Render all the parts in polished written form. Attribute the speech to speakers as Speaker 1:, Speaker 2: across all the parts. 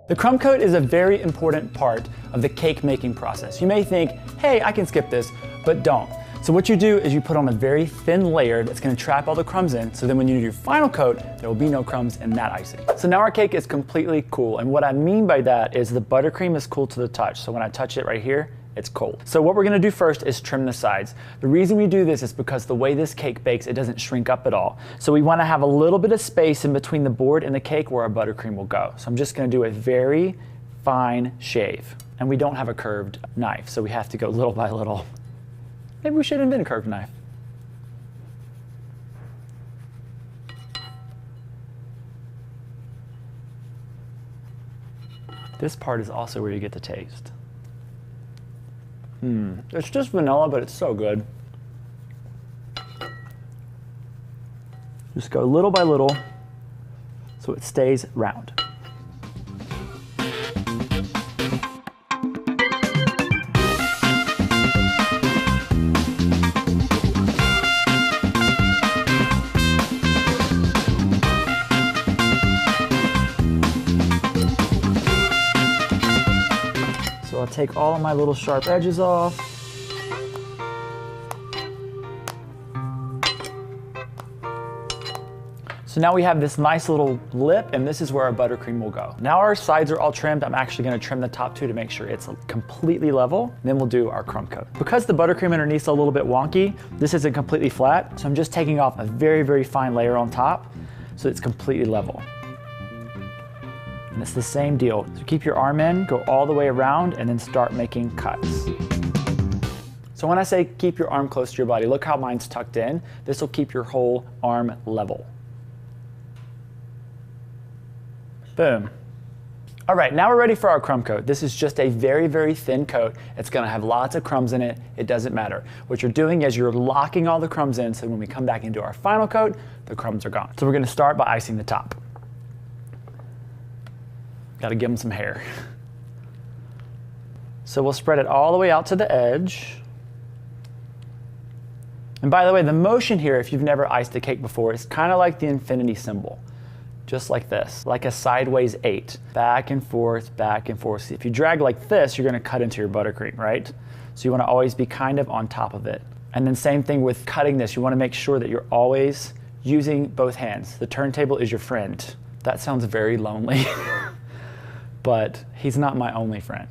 Speaker 1: The crumb coat is a very important part of the cake making process. You may think, hey, I can skip this, but don't. So what you do is you put on a very thin layer that's gonna trap all the crumbs in, so then when you do your final coat, there will be no crumbs in that icing. So now our cake is completely cool, and what I mean by that is the buttercream is cool to the touch. So when I touch it right here, it's cold. So what we're gonna do first is trim the sides. The reason we do this is because the way this cake bakes, it doesn't shrink up at all. So we wanna have a little bit of space in between the board and the cake where our buttercream will go. So I'm just gonna do a very fine shave. And we don't have a curved knife, so we have to go little by little. Maybe we should invent a curved knife. This part is also where you get the taste. It's just vanilla, but it's so good. Just go little by little so it stays round. So I'll take all of my little sharp edges off. So now we have this nice little lip, and this is where our buttercream will go. Now our sides are all trimmed. I'm actually gonna trim the top two to make sure it's completely level. Then we'll do our crumb coat. Because the buttercream underneath is a little bit wonky, this isn't completely flat, so I'm just taking off a very, very fine layer on top so it's completely level. And it's the same deal. So keep your arm in, go all the way around, and then start making cuts. So when I say keep your arm close to your body, look how mine's tucked in. This will keep your whole arm level. Boom. All right, now we're ready for our crumb coat. This is just a very, very thin coat. It's gonna have lots of crumbs in it. It doesn't matter. What you're doing is you're locking all the crumbs in, so when we come back into our final coat, the crumbs are gone. So we're gonna start by icing the top. Got to give them some hair. So we'll spread it all the way out to the edge. And by the way, the motion here, if you've never iced a cake before, is kind of like the infinity symbol. Just like this, like a sideways 8. Back and forth, back and forth. See, if you drag like this, you're gonna cut into your buttercream, right? So you wanna always be kind of on top of it. And then same thing with cutting this. You wanna make sure that you're always using both hands. The turntable is your friend. That sounds very lonely. But he's not my only friend.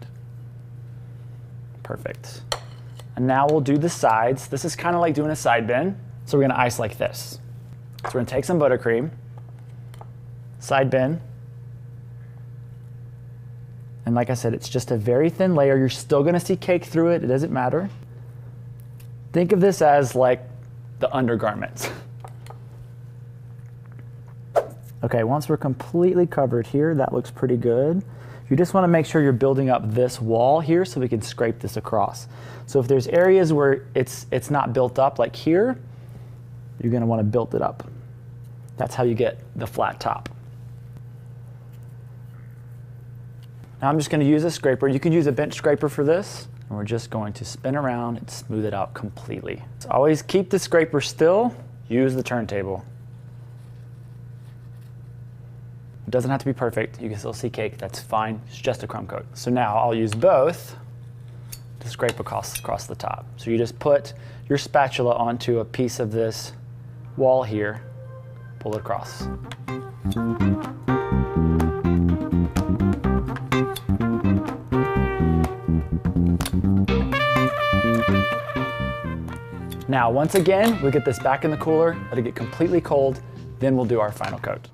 Speaker 1: Perfect. And now we'll do the sides. This is kind of like doing a side bend. So we're gonna ice like this. So we're gonna take some buttercream, side bend. And like I said, it's just a very thin layer. You're still gonna see cake through it. It doesn't matter. Think of this as like the undergarments. Okay, once we're completely covered here, that looks pretty good. You just want to make sure you're building up this wall here so we can scrape this across. So if there's areas where it's not built up, like here, you're going to want to build it up. That's how you get the flat top. Now I'm just going to use a scraper. You can use a bench scraper for this. And we're just going to spin around and smooth it out completely. So always keep the scraper still, use the turntable. It doesn't have to be perfect. You can still see cake. That's fine. It's just a crumb coat. So now I'll use both to scrape across the top. So you just put your spatula onto a piece of this wall here, pull it across. Now, once again, we get this back in the cooler, let it get completely cold, then we'll do our final coat.